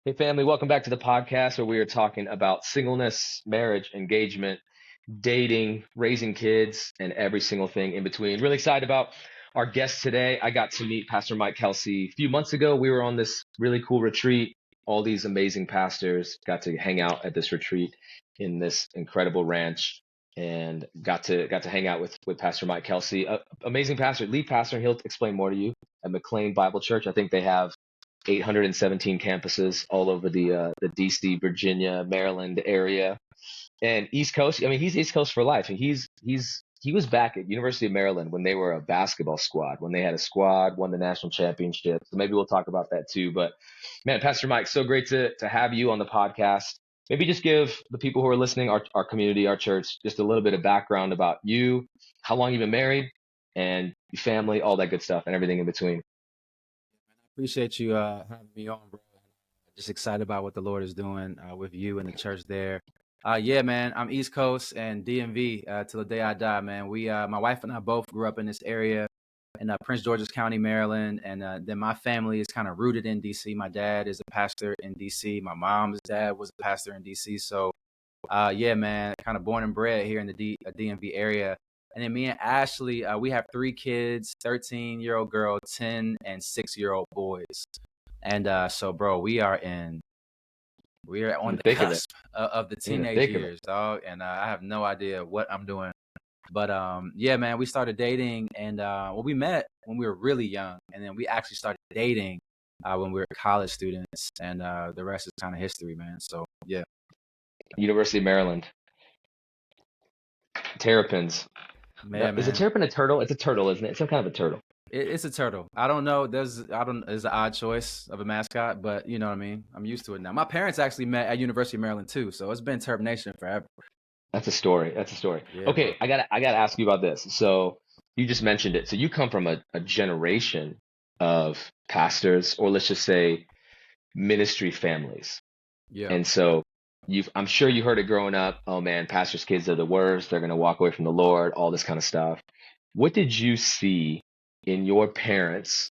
Hey, family, welcome back to the podcast where we are talking about singleness, marriage, engagement, dating, raising kids, and every single thing in between. Really excited about our guest today. I got to meet Pastor Mike Kelsey a few months ago. We were on this really cool retreat. All these amazing pastors got to hang out at this retreat in this incredible ranch and got to hang out with Pastor Mike Kelsey, amazing pastor, lead pastor, and he'll explain more to you at McLean Bible Church. I think they have 817 campuses all over the DC, Virginia, Maryland area, and East Coast. I mean, he's East Coast for life, and he was back at University of Maryland when they were a basketball squad, when they had a squad, won the national championship. So maybe we'll talk about that too. But man, Pastor Mike, so great to have you on the podcast. Maybe just give the people who are listening, our community, our church, just a little bit of background about you, how long you've been married, and your family, all that good stuff, and everything in between. Appreciate you having me on, bro. Just excited about what the Lord is doing with you and the church there. Yeah, man, I'm East Coast and DMV till the day I die, man. My wife and I both grew up in this area in Prince George's County, Maryland, and then my family is kind of rooted in DC. My dad is a pastor in DC. My mom's dad was a pastor in DC. So, yeah, man, kind of born and bred here in the DMV area. And then me and Ashley, we have 3 kids, 13-year-old girl, 10 and 6-year-old boys. And so, bro, we are on In the the thick of it. cusp of the In the teenage thick of it. years, dog. And I have no idea what I'm doing. But yeah, man, we started dating, and well, we met when we were really young, and then we actually started dating when we were college students, and the rest is kind of history, man. So yeah, University of Maryland. Terrapins. man, Is a man. terrapin a turtle? It's a turtle, isn't it? It's some kind of a turtle. It's a turtle. I don't know. It's an odd choice of a mascot, but you know what I mean. I'm used to it now. My parents actually met at University of Maryland too, so it's been Terp Nation forever. That's a story. That's a story. Yeah, bro. Okay, I gotta ask you about this. So you just mentioned it. So you come from a generation of pastors, or let's just say ministry families. Yeah. And so I'm sure you heard it growing up. Oh man, pastors' kids are the worst. They're gonna walk away from the Lord, all this kind of stuff. What did you see in your parents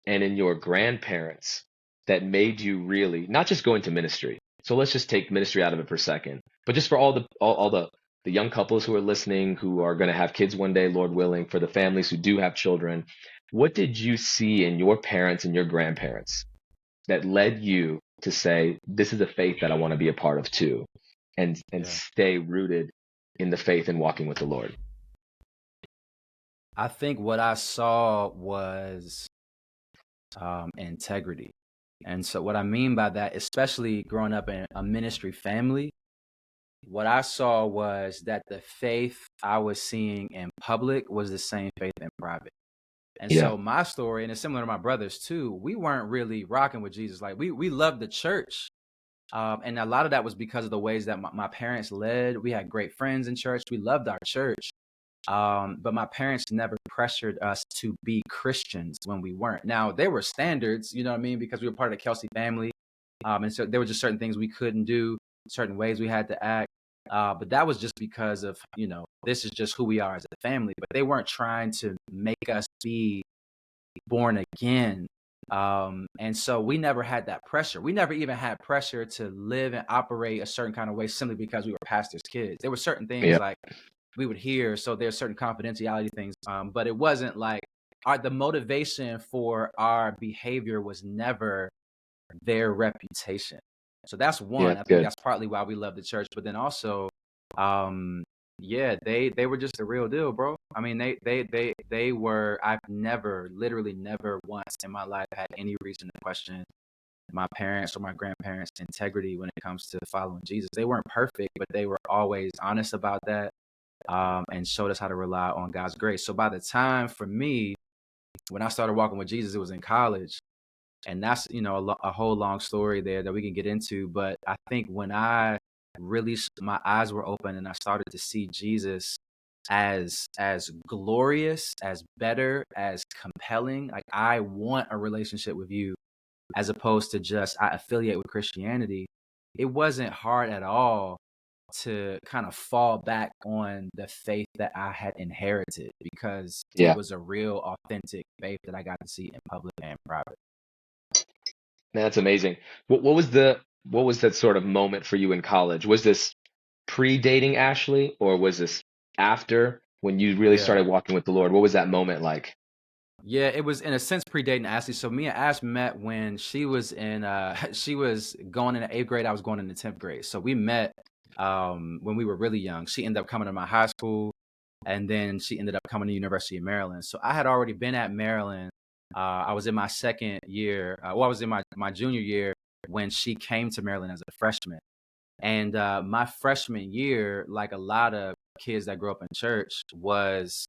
and in your grandparents that made you really not just go into ministry? So let's just take ministry out of it for a second, but just for all the young couples who are listening, who are going to have kids one day, Lord willing, for the families who do have children, what did you see in your parents and your grandparents that led you to say, this is a faith that I want to be a part of too, and Yeah. stay rooted in the faith and walking with the Lord? I think what I saw was integrity. And so what I mean by that, especially growing up in a ministry family, what I saw was that the faith I was seeing in public was the same faith in private. And Yeah, so my story, and it's similar to my brothers too, we weren't really rocking with Jesus. Like we loved the church. And a lot of that was because of the ways that my parents led. We had great friends in church. We loved our church. But my parents never pressured us to be Christians when we weren't. Now, there were standards, you know what I mean? Because we were part of the Kelsey family. And so there were just certain things we couldn't do, certain ways we had to act. But that was just because of, this is just who we are as a family. But they weren't trying to make us be born again. And so we never had that pressure. We never even had pressure to live and operate a certain kind of way simply because we were pastors' kids. There were certain things yeah, like we would hear, so there's certain confidentiality things, but it wasn't like the motivation for our behavior was never their reputation. So that's yeah. one. I think Good. that's partly why we love the church, but then also, yeah, they were just the real deal, bro. I mean, they were. I've never, literally, never once in my life had any reason to question my parents or my grandparents' integrity when it comes to following Jesus. They weren't perfect, but they were always honest about that, and showed us how to rely on God's grace. So by the time for me, when I started walking with Jesus, it was in college. And that's, a whole long story there that we can get into. But I think when I really, my eyes were open and I started to see Jesus as glorious, as better, as compelling, like I want a relationship with you as opposed to just I affiliate with Christianity. It wasn't hard at all to kind of fall back on the faith that I had inherited because it Yeah. was a real authentic faith that I got to see in public and private. Man, that's amazing. What was that sort of moment for you in college? Was this pre-dating Ashley, or was this after when you really Yeah. started walking with the Lord? What was that moment like? Yeah, it was in a sense predating Ashley. So me and Ash met when she was in she was going in the 8th grade, I was going in the 10th grade. So we met when we were really young. She ended up coming to my high school, and then she ended up coming to University of Maryland. So I had already been at Maryland. I was in my second year. I was in my junior year when she came to Maryland as a freshman. And my freshman year, like a lot of kids that grew up in church, was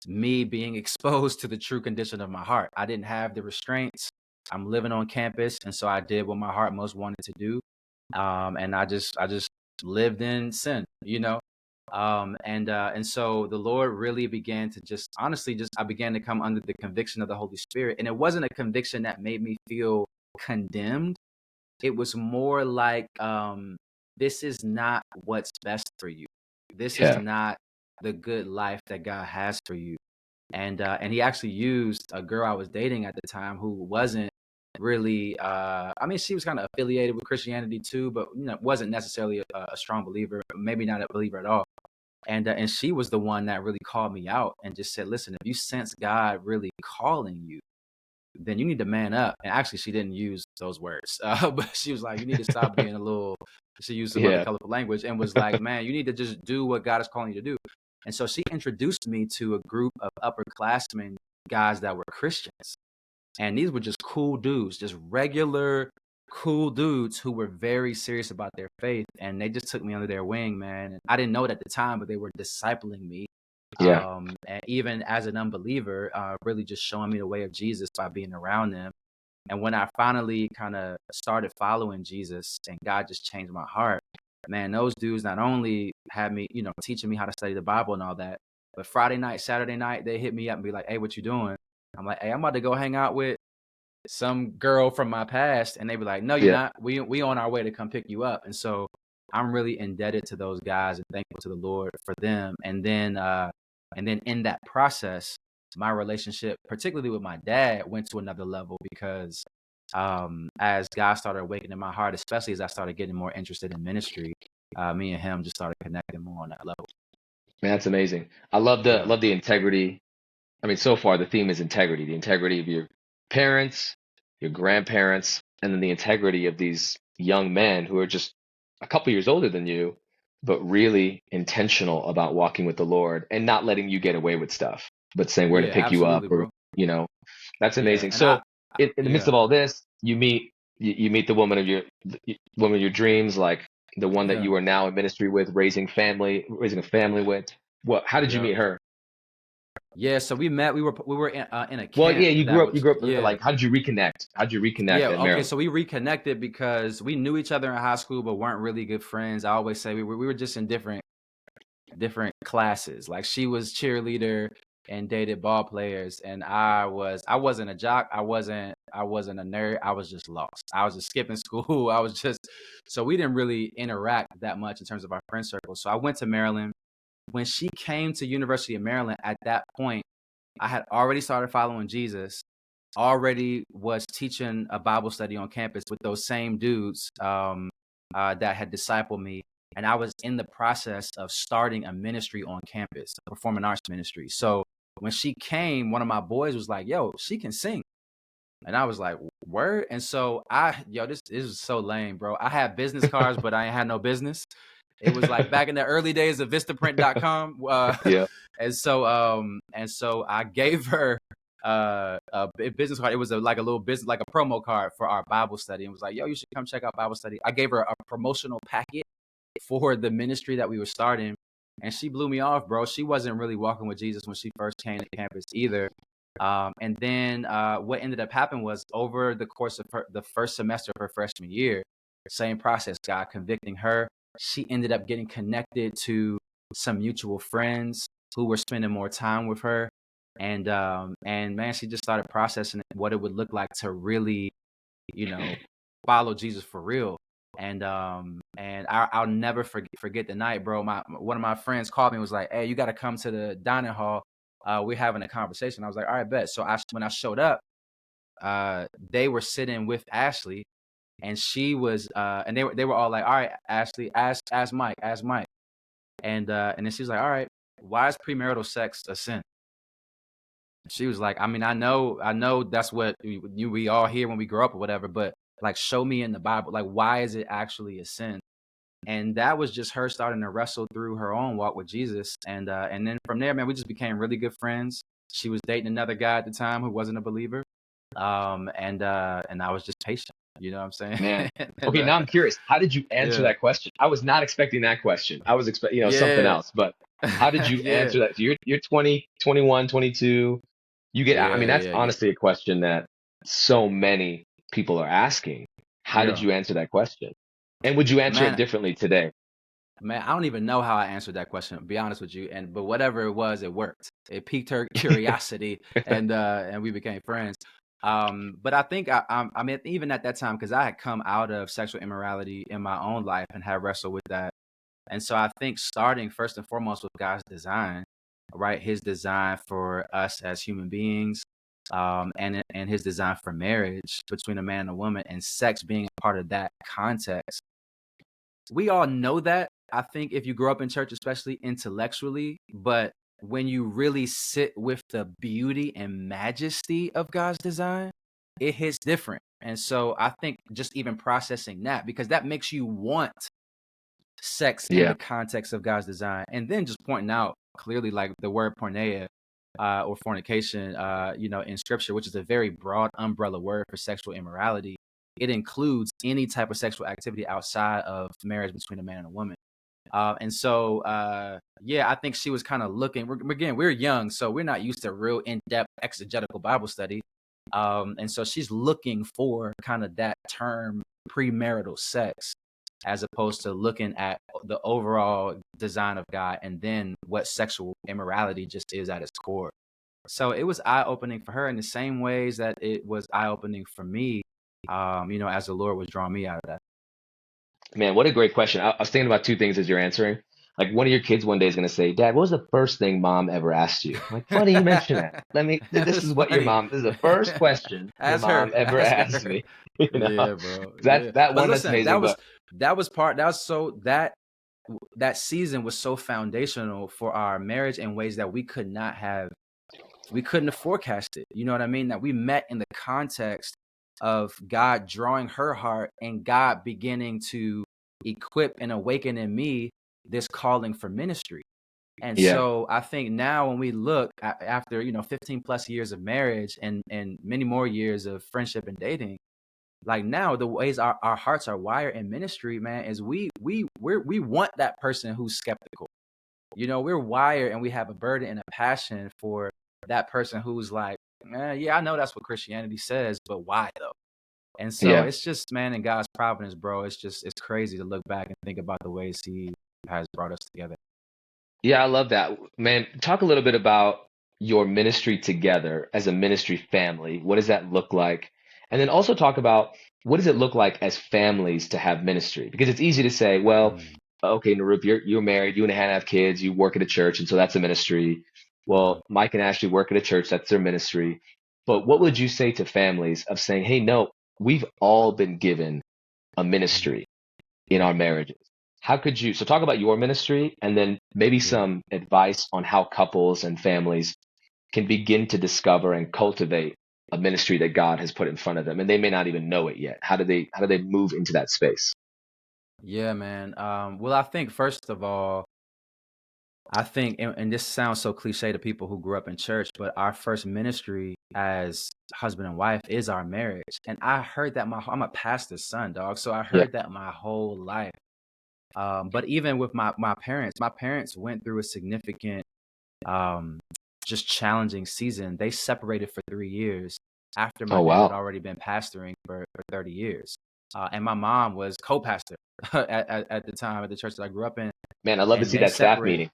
me being exposed to the true condition of my heart. I didn't have the restraints. I'm living on campus, and so I did what my heart most wanted to do. And I just lived in sin, you know. And so the Lord really began to just honestly just I began to come under the conviction of the Holy Spirit. And it wasn't a conviction that made me feel condemned. It was more like this is not what's best for you. This is Yeah, not the good life that God has for you. And he actually used a girl I was dating at the time who wasn't really I mean, she was kind of affiliated with Christianity too, but wasn't necessarily a strong believer, maybe not a believer at all. And she was the one that really called me out and just said, listen, if you sense God really calling you, then you need to man up. And actually, she didn't use those words, but she was like, you need to stop being a little. She used some other yeah, colorful language and was like, man, you need to just do what God is calling you to do. And so she introduced me to a group of upperclassmen guys that were Christians. And these were just cool dudes, just regular cool dudes who were very serious about their faith. And they just took me under their wing, man. And I didn't know it at the time, but they were discipling me. yeah, And even as an unbeliever, really just showing me the way of Jesus by being around them. And when I finally kind of started following Jesus and God just changed my heart, man, those dudes not only had me, teaching me how to study the Bible and all that, but Friday night, Saturday night, they hit me up and be like, hey, what you doing? I'm like, hey, I'm about to go hang out with some girl from my past. And they be like, no, you're yeah. not. We on our way to come pick you up. And so I'm really indebted to those guys and thankful to the Lord for them. And then in that process, my relationship, particularly with my dad, went to another level because as God started awakening my heart, especially as I started getting more interested in ministry, me and him just started connecting more on that level. Man, that's amazing. I love the Yeah. love the integrity. I mean, so far the theme is integrity, the integrity of your parents, your grandparents, and then the integrity of these young men who are just a couple years older than you, but really intentional about walking with the Lord and not letting you get away with stuff, but saying we're going Yeah, to pick you up, absolutely, or, bro. you know, that's Yeah. amazing. And I, So in the midst yeah, of all this, you meet the woman of your dreams, like the one that yeah, you are now in ministry with, raising a family with. How did you yeah. meet her? Yeah, so we met. We were in a Well, yeah, camp you that grew up. You was grew up. yeah. Like, how did you reconnect? How did you reconnect Yeah, at okay, Maryland? so we reconnected because we knew each other in high school but weren't really good friends. I always say we were just in different classes. Like she was cheerleader and dated ball players and I wasn't a jock. I wasn't a nerd. I was just lost. I was just skipping school. I was just so we didn't really interact that much in terms of our friend circle. So I went to Maryland. When she came to University of Maryland at that point, I had already started following Jesus, already was teaching a Bible study on campus with those same dudes that had discipled me. And I was in the process of starting a ministry on campus, a performing arts ministry. So when she came, one of my boys was like, yo, she can sing. And I was like, word? And so this is so lame, bro. I had business cards, but I ain't had no business. It was like back in the early days of Vistaprint.com. Yeah, And so I gave her a business card. It was like a little business, like a promo card for our Bible study. And was like, yo, you should come check out Bible study. I gave her a promotional packet for the ministry that we were starting. And she blew me off, bro. She wasn't really walking with Jesus when she first came to campus either. And then what ended up happening was over the course of the first semester of her freshman year, same process, God convicting her. She ended up getting connected to some mutual friends who were spending more time with her. And man, she just started processing what it would look like to really, you know, follow Jesus for real. And I'll never forget the night, bro. One of my friends called me and was like, "Hey, you got to come to the dining hall. We're having a conversation." I was like, "All right, bet." So when I showed up, they were sitting with Ashley, and she was, and they were all like, all right, Ashley, ask Mike. And then she was like, all right, why is premarital sex a sin? She was like, I mean, I know that's what we all hear when we grow up or whatever, but like, show me in the Bible, like, why is it actually a sin? And that was just her starting to wrestle through her own walk with Jesus. And then from there, man, we just became really good friends. She was dating another guy at the time who wasn't a believer. And I was just patient, you know what I'm saying? Man. and Okay, now I'm curious. How did you answer yeah, that question? I was not expecting that question. I was expecting, something yeah, else. But how did you yeah, answer that? So you're 20, 21, 22. You get, I mean, that's yeah, honestly a question that so many people are asking. How did yeah. you answer that question? And would you answer it Man, differently today? Man, I don't even know how I answered that question, to be honest with you. But whatever it was, it worked. It piqued her curiosity, and we became friends. But I think I mean, even at that time, because I had come out of sexual immorality in my own life and had wrestled with that. And so I think starting first and foremost with God's design, right? His design for us as human beings, and his design for marriage between a man and a woman, and sex being a part of that context. We all know that. I think if you grow up in church, especially intellectually, but when you really sit with the beauty and majesty of God's design, it hits different. And so I think just even processing that, because that makes you want sex in the Yeah. context of God's design. And then just pointing out clearly, like the word porneia, or fornication, in scripture, which is a very broad umbrella word for sexual immorality. It includes any type of sexual activity outside of marriage between a man and a woman. Yeah, I think she was kind of looking. We're young, so we're not used to real in-depth exegetical Bible study. And so she's looking for kind of that term premarital sex, as opposed to looking at the overall design of God and then what sexual immorality just is at its core. So it was eye-opening for her in the same ways that it was eye-opening for me, as the Lord was drawing me out of that. Man, what a great question. I was thinking about two things as you're answering. Like one of your kids one day is going to say, Dad, what was the first thing mom ever asked you? I'm like, funny you mention that. This That's is what your funny. mom, this is the first question your Ask her. mom ever Ask asked her. me. Yeah, bro. That Yeah. that But one, that's listen, amazing. But that season was so foundational for our marriage in ways that we couldn't have forecasted. You know what I mean? That we met in the context of God drawing her heart and God beginning to equip and awaken in me this calling for ministry. And yeah, so I think now when we look after, 15 plus years of marriage and many more years of friendship and dating, like now the ways our hearts are wired in ministry, man, is we want that person who's skeptical. We're wired and we have a burden and a passion for that person who's like, yeah, I know that's what Christianity says, but why though? And so yeah. it's just, man, in God's providence, bro, it's crazy to look back and think about the ways he has brought us together. Yeah, I love that. Man, talk a little bit about your ministry together as a ministry family. What does that look like? And then also talk about what does it look like as families to have ministry? Because it's easy to say, well, Mm, okay, Nirup, you're married, you and Hannah have kids, you work at a church, and so that's a ministry. mhm, Well, Mike and Ashley work at a church, that's their ministry. But what would you say to families of saying, hey, no, we've all been given a mhm. ministry in our marriages? How could you, so talk about your ministry and then maybe Yeah. some advice on how couples and families can begin to discover and cultivate a ministry that God has put in front of them and they may not even know it yet. How do they move into that space? Yeah, man. Well, I think first of all, I think, and this sounds so cliche to people who grew up in church, but our first ministry as husband and wife is our marriage. And I heard that I'm a pastor's son, dog. So I Yeah. heard that my whole life. But even with my parents went through a significant, um, just challenging season. They separated for 3 years after my Oh, dad had wow. already been pastoring for 30 years. And my mom was co-pastor at the time at the church that I grew up in, Man, I'd love to and see they that staff separated. meeting.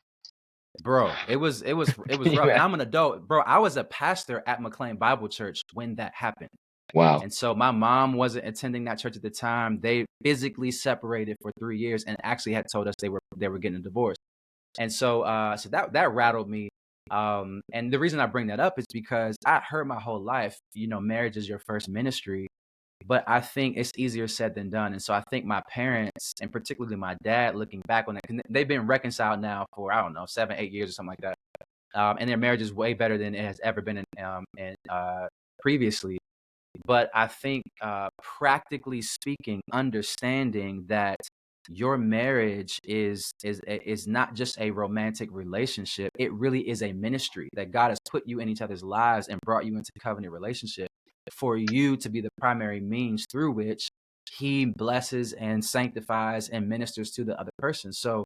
Bro, it was Can you rough. And imagine? I'm an adult. Bro, I was a pastor at McLean Bible Church when that happened. Wow. And so my mom wasn't attending that church at the time. They physically separated for 3 years and actually had told us they were getting a divorce. And so that rattled me. And the reason I bring that up is because I heard my whole life, marriage is your first ministry, but I think it's easier said than done. And so I think my parents, and particularly my dad, looking back on it, 'cause they've been reconciled now for, I don't know, 7, 8 years or something like that. And their marriage is way better than it has ever been previously. But I think, practically speaking, understanding that your marriage is not just a romantic relationship. It really is a ministry that God has put you in each other's lives and brought you into covenant relationship for you to be the primary means through which He blesses and sanctifies and ministers to the other person. So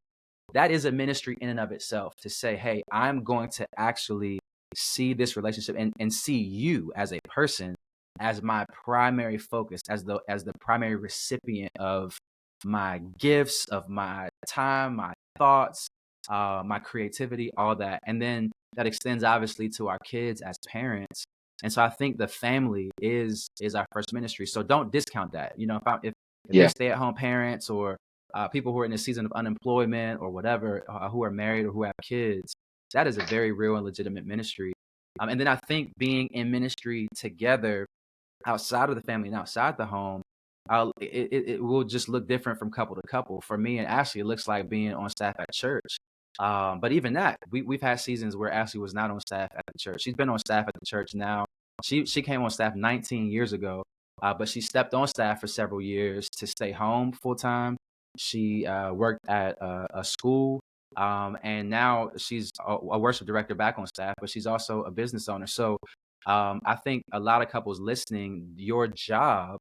that is a ministry in and of itself, to say, hey, I'm going to actually see this relationship and see you as a person as my primary focus, as the primary recipient of my gifts, of my time, my thoughts, my creativity, all that. And then that extends obviously to our kids as parents. And so I think the family is our first ministry. So don't discount that. If they're Yeah. stay-at-home parents, or people who are in a season of unemployment or whatever, who are married or who have kids, that is a very real and legitimate ministry. And then I think being in ministry together outside of the family and outside the home, it will just look different from couple to couple. For me and Ashley, it looks like being on staff at church. But even that, we've had seasons where Ashley was not on staff at the church. She's been on staff at the church now. She came on staff 19 years ago, but she stepped on staff for several years to stay home full time. She worked at a school, and now she's a worship director back on staff, but she's also a business owner. So I think a lot of couples listening, your job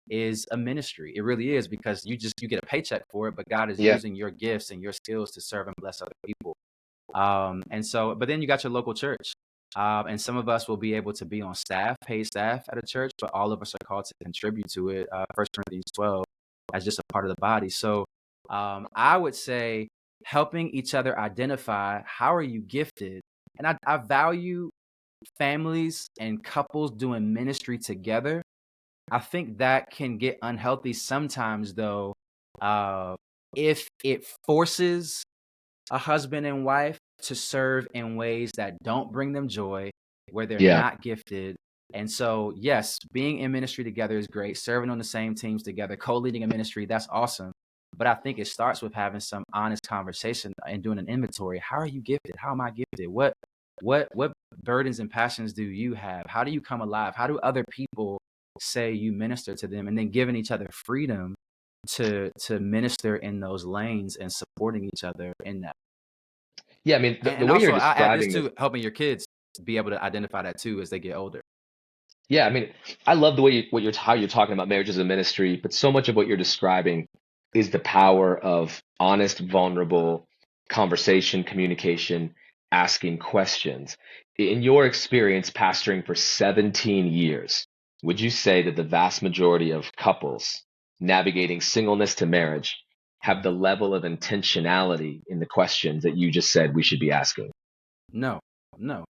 is a ministry. It really is, because you get a paycheck for it, but God is Yeah. using your gifts and your skills to serve and bless other people. But then you got your local church. And some of us will be able to be on staff, paid staff at a church, but all of us are called to contribute to it. 1 Corinthians 12, as just a part of the body. So I would say helping each other identify, how are you gifted? And I value families and couples doing ministry together. I think that can get unhealthy sometimes, though, if it forces a husband and wife to serve in ways that don't bring them joy, where they're Yeah. not gifted. And so, yes, being in ministry together is great. Serving on the same teams together, co-leading a ministry, that's awesome. But I think it starts with having some honest conversation and doing an inventory. How are you gifted? How am I gifted? What burdens and passions do you have? How do you come alive? How do other people say you minister to them? And then giving each other freedom to minister in those lanes and supporting each other in that. Yeah. I mean, the And way you're also, I add this describing this. too, helping your kids be able to identify that too as they get older. Yeah, I mean, I love the way how you're talking about marriage as a ministry, but so much of what you're describing is the power of honest, vulnerable conversation, communication, asking questions. In your experience pastoring for 17 years, would you say that the vast majority of couples navigating singleness to marriage have the level of intentionality in the questions that you just said we should be asking? No, no,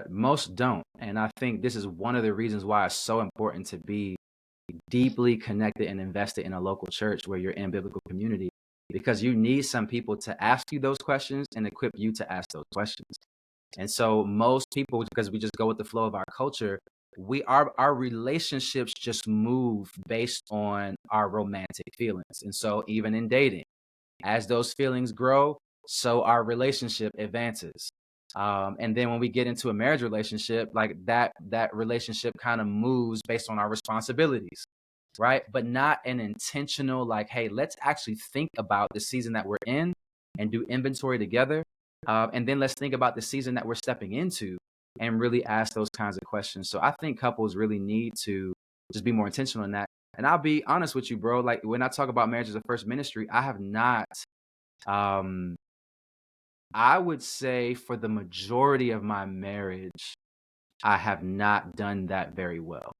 most don't. And I think this is one of the reasons why it's so important to be deeply connected and invested in a local church where you're in biblical community, because you need some people to ask you those questions and equip you to ask those questions. And so most people, because we just go with the flow of our culture, our relationships just move based on our romantic feelings. And so even in dating, as those feelings grow, so our relationship advances. And then when we get into a marriage relationship, like that relationship kind of moves based on our responsibilities, right? But not an intentional, like, hey, let's actually think about the season that we're in and do inventory together. And then let's think about the season that we're stepping into and really ask those kinds of questions. So I think couples really need to just be more intentional in that. And I'll be honest with you, bro. Like, when I talk about marriage as a first ministry, I have not, I would say for the majority of my marriage, I have not done that very well.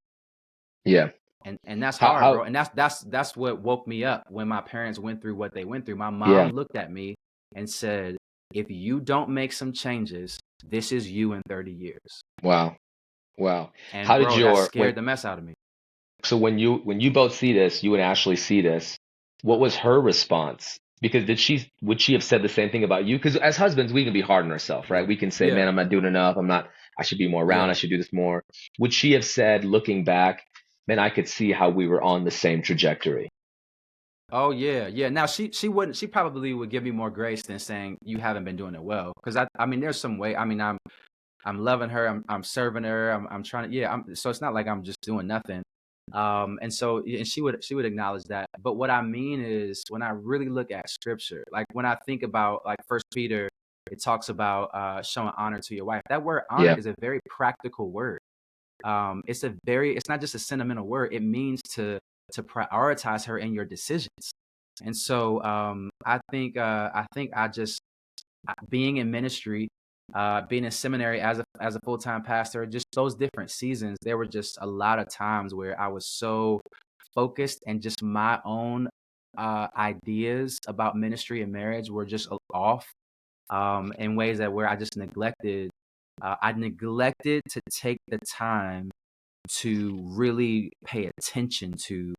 Yeah. And that's hard, bro. How, And that's what woke me up when my parents went through what they went through. My yeah. mom looked at me and said, if you don't make some changes, this is you in 30 years. Wow. Wow. And How did bro, that your, scared the mess out of me. so when you both see this, you and Ashley see this, what was her response Because would she have said the same thing about you? Because as husbands, we can be hard on ourselves, right? We can say, man, Yeah. I'm not doing enough. I should be more around. I Yeah. should do this more. Would she have said, looking back, man, I could see how we were on the same trajectory? Oh yeah, yeah. Now she wouldn't. She probably would give me more grace than saying you haven't been doing it well. Because I mean, there's some way. I mean, I'm loving her. I'm serving her. I'm trying to. Yeah. So it's not like I'm just doing nothing. And she would acknowledge that. But what I mean is when I really look at scripture, like when I think about like First Peter, it talks about showing honor to your wife. That word honor Yeah, is a very practical word. It's not just a sentimental word. It means to prioritize her in your decisions. And so I think being in ministry, being in seminary as a full time pastor, just those different seasons, there were just a lot of times where I was so focused and just my own ideas about ministry and marriage were just off in ways that where I just neglected. I neglected to take the time to really pay attention to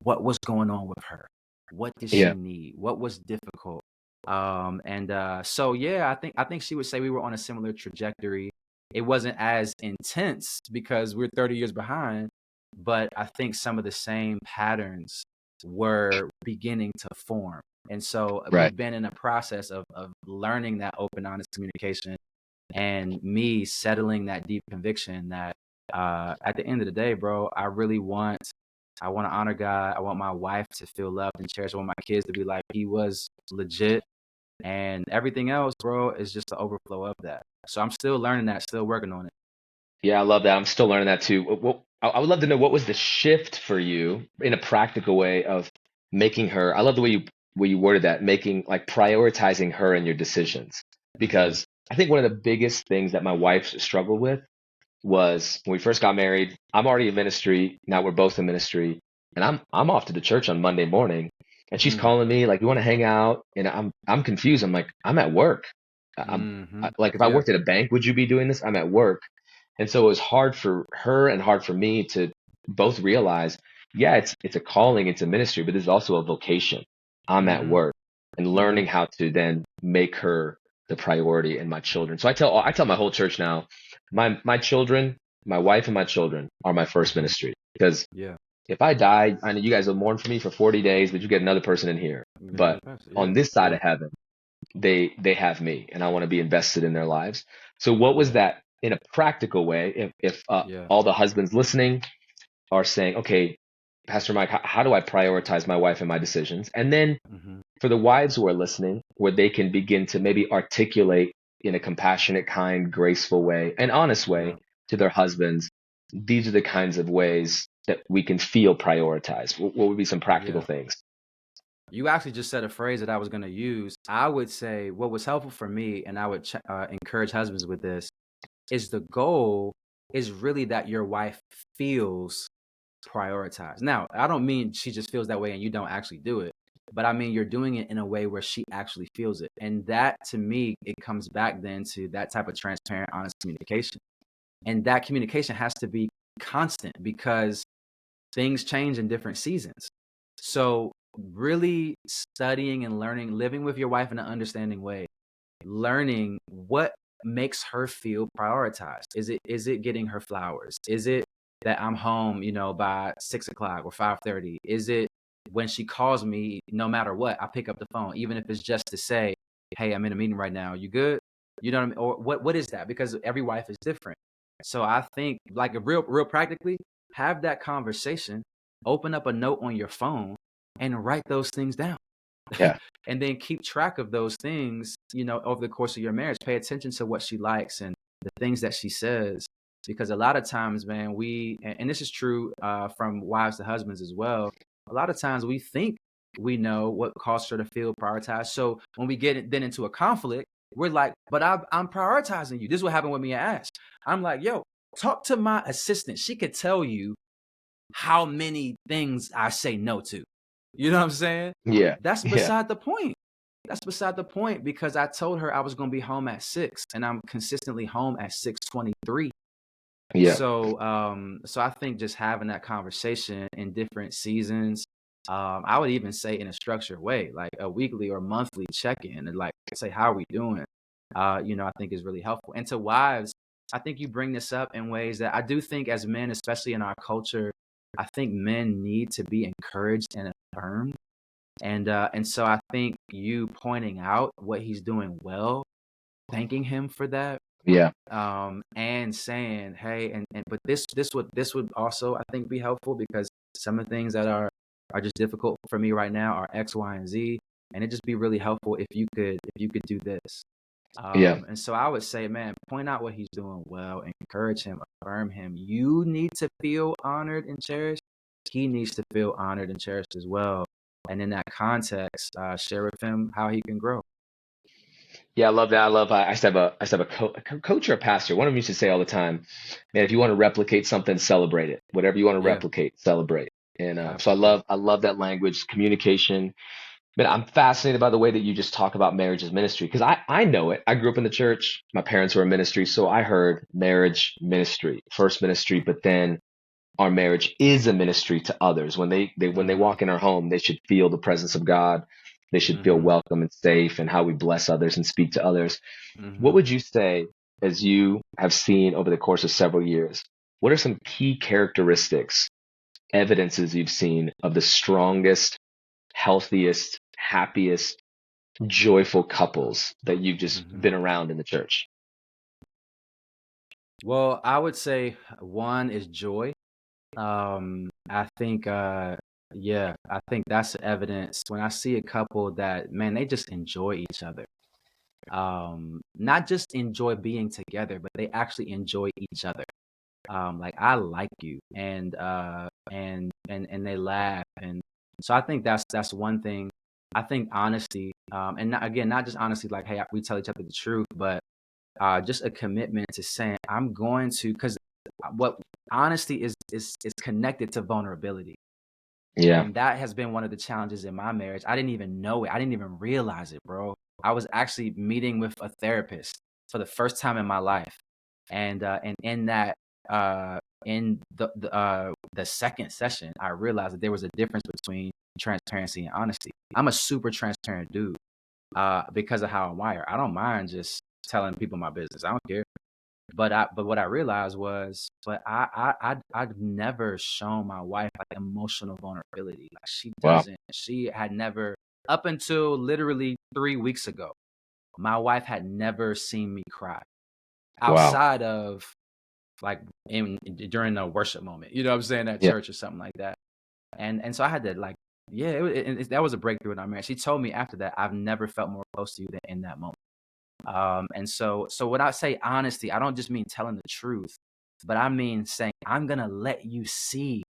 what was going on with her. What did she yeah, need? What was difficult? So yeah, I think she would say we were on a similar trajectory. It wasn't as intense because we're 30 years behind, but I think some of the same patterns were beginning to form. And so right. we've been in a process of learning that open, honest communication and me settling that deep conviction that at the end of the day, bro, I want to honor God. I want my wife to feel loved and cherished. I want my kids to be like he was legit, and everything else, bro, is just the overflow of that. So I'm still learning that, still working on it. Yeah, I love that. I'm still learning that too. I would love to know, what was the shift for you in a practical way of making her, I love the way you worded that, making like prioritizing her in your decisions. Hmm. Because I think one of the biggest things that my wife struggled with was when we first got married. I'm already in ministry. Now we're both in ministry. And I'm off to the church on Monday morning. And she's Mm. calling me like, "You want to hang out?" And I'm confused. I'm like, "I'm at work. Hmm. Like, if I Yeah. worked at a bank, would you be doing this? I'm at work." And so it was hard for her and hard for me to both realize, yeah, it's a calling, it's a ministry, but this is also a vocation. I'm at Hmm. work, and Hmm. learning how to then make her the priority in my children. So I tell my whole church now, my children, my wife and my children are my first Hmm. ministry. Because Yeah. if I die, I know you guys will mourn for me for 40 days, but you get another person in here. But Yeah. on this side Yeah. of heaven, they have me, and I want to be invested in their lives. So what was Yeah. that in a practical way? If Yeah. all the husbands listening are saying, okay, Pastor Mike, how do I prioritize my wife and my decisions? And then Hmm. for the wives who are listening, where they can begin to maybe articulate in a compassionate, kind, graceful way, an honest way Yeah. to their husbands, these are the kinds of ways that we can feel prioritized. What would be some practical Yeah. things? You actually just said a phrase that I was going to use. I would say what was helpful for me, and I would encourage husbands with this, is the goal is really that your wife feels prioritized. Now, I don't mean she just feels that way and you don't actually do it, but I mean you're doing it in a way where she actually feels it. And that to me, it comes back then to that type of transparent, honest communication. And that communication has to be constant because things change in different seasons. So, really studying and learning, living with your wife in an understanding way, learning what makes her feel prioritized. Is it getting her flowers? Is it that I'm home, by 6 o'clock or 5:30? Is it when she calls me, no matter what, I pick up the phone, even if it's just to say, "Hey, I'm in a meeting right now. You good?" You know what I mean? Or what is that? Because every wife is different. So I think, like, a real practically, have that conversation, open up a note on your phone, and write those things down. Yeah. And then keep track of those things, over the course of your marriage. Pay attention to what she likes and the things that she says. Because a lot of times, man, and this is true from wives to husbands as well. A lot of times we think we know what caused her to feel prioritized. So when we get then into a conflict, we're like, but I'm prioritizing you. This is what happened with me and Ash. I'm like, yo, talk to my assistant. She could tell you how many things I say no to. You know what I'm saying? Yeah. That's Yeah. beside the point. That's beside the point because I told her I was going to be home at 6 and I'm consistently home at 6:23. Yeah. So I think just having that conversation in different seasons, I would even say in a structured way, like a weekly or monthly check-in, and like say, how are we doing? I think is really helpful. And to wives, I think you bring this up in ways that I do think as men, especially in our culture, I think men need to be encouraged and affirmed. And so I think you pointing out what he's doing well, thanking him for that, Yeah. and saying, hey, and but this would also I think be helpful, because some of the things that are just difficult for me right now are X, Y, and Z, and it'd just be really helpful if you could do this. Yeah. And so I would say, man, point out what he's doing well, encourage him, affirm him. You need to feel honored and cherished. He needs to feel honored and cherished as well. And in that context, share with him how he can grow. Yeah, I love that. I used to have a coach or a pastor. One of them used to say all the time, man, if you want to replicate something, celebrate it. Whatever you want to Yeah, replicate, celebrate. And so absolutely. I love that language, communication. Man, I'm fascinated by the way that you just talk about marriage as ministry, because I know it. I grew up in the church. My parents were in ministry, so I heard marriage ministry, first ministry, but then our marriage is a ministry to others. When they Mm-hmm. walk in our home, they should feel the presence of God. They should feel Mm-hmm. welcome and safe, and how we bless others and speak to others. What Mm-hmm. would you say, as you have seen over the course of several years, what are some key characteristics, evidences you've seen of the strongest, healthiest, happiest, joyful couples that you've just Mm-hmm. been around in the church? Well, I would say one is joy. I think, yeah, I think that's evidence when I see a couple that, man, they just enjoy each other. Not just enjoy being together, but they actually enjoy each other. Like, I like you, and they laugh, and so I think that's one thing. I think honesty, and not, again, not just honesty, like, hey, we tell each other the truth, but just a commitment to saying, I'm going to, because what honesty is connected to vulnerability. Yeah. And that has been one of the challenges in my marriage. I didn't even know it. I didn't even realize it, bro. I was actually meeting with a therapist for the first time in my life. And in that in the second session, I realized that there was a difference between transparency and honesty. I'm a super transparent dude because of how I'm wired. I don't mind just telling people my business. I don't care. But what I realized was, but I've never shown my wife like emotional vulnerability. Like Wow. she had never, up until literally 3 weeks ago, my wife had never seen me cry Wow. outside of like during a worship moment. You know what I'm saying? At Yeah. church or something like that. And so I had to like, yeah, that was a breakthrough in our marriage. She told me after that, I've never felt more close to you than in that moment. And so when I say honesty, I don't just mean telling the truth, but I mean saying, I'm gonna let you see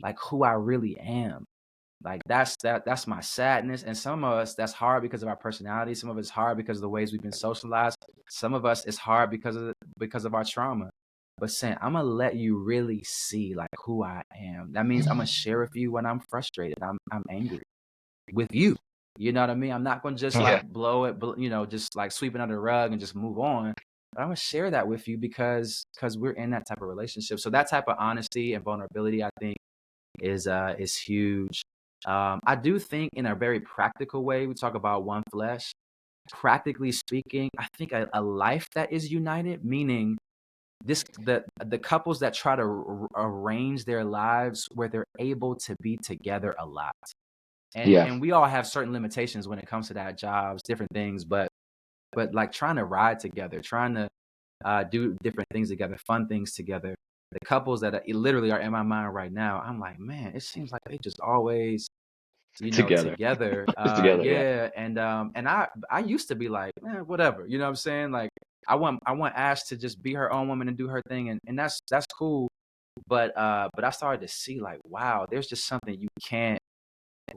like who I really am. Like that's my sadness. And some of us, that's hard because of our personality. Some of it's hard because of the ways we've been socialized. Some of us it's hard because of our trauma. But saying, I'm gonna let you really see like who I am. That means I'm gonna share with you when I'm frustrated. I'm angry with you. You know what I mean? I'm not going to just Yeah. like blow it, just like sweep it under the rug and just move on. But I'm going to share that with you because we're in that type of relationship. So that type of honesty and vulnerability, I think, is huge. I do think in a very practical way, we talk about one flesh. Practically speaking, I think a life that is united, meaning the couples that try to arrange their lives where they're able to be together a lot, and Yeah. and we all have certain limitations when it comes to that, jobs, different things, but like trying to ride together, trying to do different things together, fun things together. The couples that literally are in my mind right now, I'm like, man, it seems like they just always, Together. together. It's together. Yeah. Yeah, and I used to be like, man, whatever, you know what I'm saying? Like, I want Ash to just be her own woman and do her thing, and that's cool. But I started to see like, wow, there's just something you can't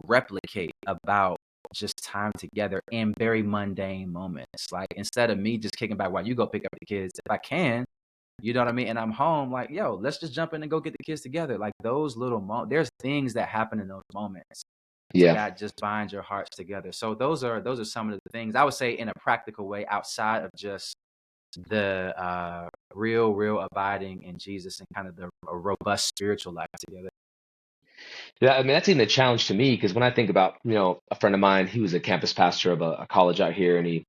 replicate about just time together in very mundane moments. Like, instead of me just kicking back while you go pick up the kids, if I can, you know what I mean? And I'm home, like, yo, let's just jump in and go get the kids together. Like, those little moments, there's things that happen in those moments Yeah. that just bind your hearts together. So those are some of the things I would say in a practical way, outside of just the real abiding in Jesus and kind of the a robust spiritual life together. Yeah, I mean, that's even a challenge to me because when I think about, a friend of mine, he was a campus pastor of a college out here and he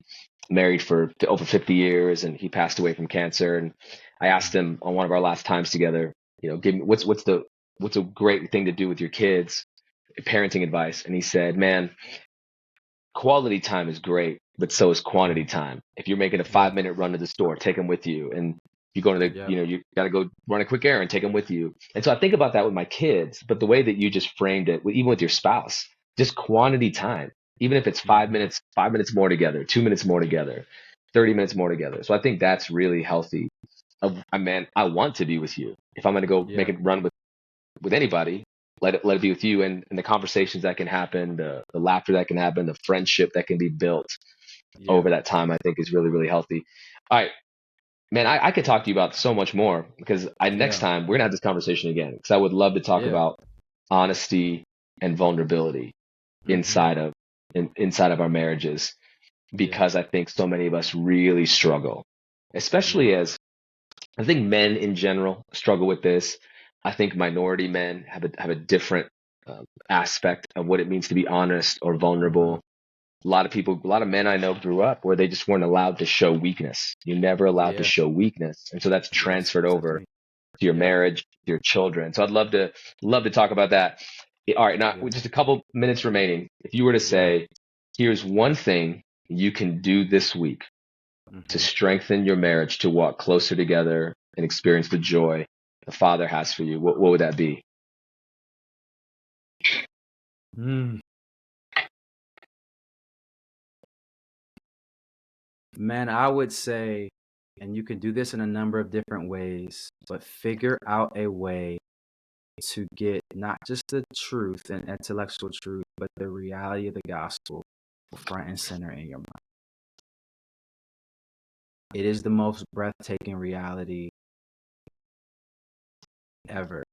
married for over 50 years and he passed away from cancer. And I asked Mm. him on one of our last times together, give me what's a great thing to do with your kids, parenting advice. And he said, man, quality time is great, but so is quantity Mm. time. If you're making a Yeah. 5 minute run to the store, take them with you. And you go to Yep. you got to go run a quick errand, take them with you. And so I think about that with my kids, but the way that you just framed it, even with your spouse, just quantity time, even if it's Hmm. 5 minutes more together, 2 minutes more together, 30 minutes more together. So I think that's really healthy. I mean, I want to be with you. If I'm going to go make Yeah. a run with anybody, let it be with you and the conversations that can happen, the laughter that can happen, the friendship that can be built Yeah. over that time, I think is really, really healthy. All right, man, I could talk to you about so much more because next Yeah. time we're gonna have this conversation again because I would love to talk Yeah. about honesty and vulnerability Hmm. inside of inside of our marriages Yeah. because I think so many of us really struggle, Yeah. especially as I think men in general struggle with this. I think minority men have a different aspect of what it means to be honest or Hmm. vulnerable. A lot of men I know grew up where they just weren't allowed to show weakness. You're never allowed to Yeah. show weakness, and so that's Yes. transferred That's over me. to your Yep. marriage, to your children. So I'd love to talk about that. All right, now Yeah. with just a couple minutes remaining. If you were to Yeah. say, here's one thing you can do this week to Hmm. strengthen your marriage, to walk closer together and experience the joy the Father has for you, what would that be? Mm. Man, I would say, and you can do this in a number of different ways, but figure out a way to get not just the truth and intellectual truth, but the reality of the gospel front and center in your mind. It is the most breathtaking reality ever.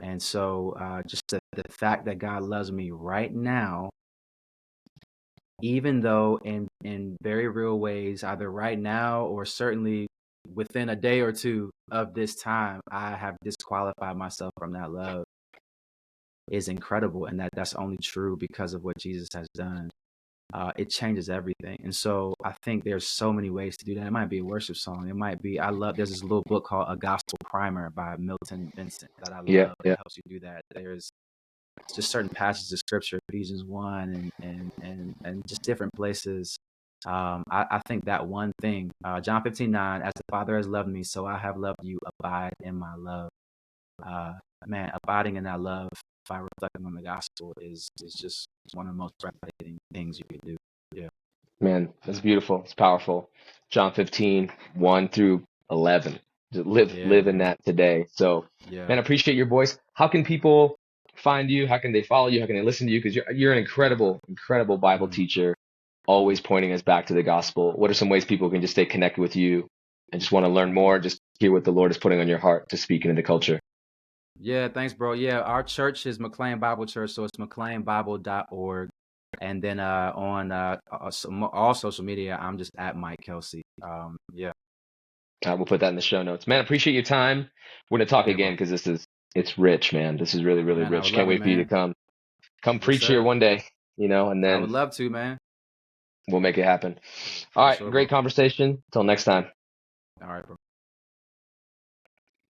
And so, just the fact that God loves me right now, even though in very real ways, either right now or certainly within a day or two of this time, I have disqualified myself from that love, is incredible. And that's only true because of what Jesus has done. It changes everything. And so I think there's so many ways to do that. It might be a worship song. It might be, there's this little book called A Gospel Primer by Milton Vincent that I Yeah, love that yeah, helps you do that. There's just certain passages of scripture, Ephesians 1 and just different places. I think that one thing, John 15:9, as the Father has loved me, so I have loved you, abide in my love. Uh, Man, abiding in that love by reflecting on the gospel is just one of the most breathtaking things you can do. Yeah. man, that's beautiful. It's powerful. John 15, 1 through 11. Just Yeah, live in man. that today. So, Yeah. man, I appreciate your voice. How can people find you? How can they follow you? How can they listen to you? Because you're an incredible, incredible Bible Mm, teacher, mm. always pointing us back to the gospel. What are some ways people can just stay connected with you and just want to learn more, just hear what the Lord is putting on your heart to speak into the culture? Yeah, thanks, bro. Yeah, our church is McLean Bible Church, so it's mcleanbible.org. And then on all social media, I'm just at Mike Kelsey. Yeah, We'll put that in the show notes. Man, appreciate your time. We're gonna talk yeah, again bro. because it's rich, man. This is really, really Man, I would rich. Can't love it, wait for you to man. come Yes, preach here sir. one day, and I then would love to, man. we'll make it happen. All For right, sure, bro. great conversation. Till next time. All right, bro.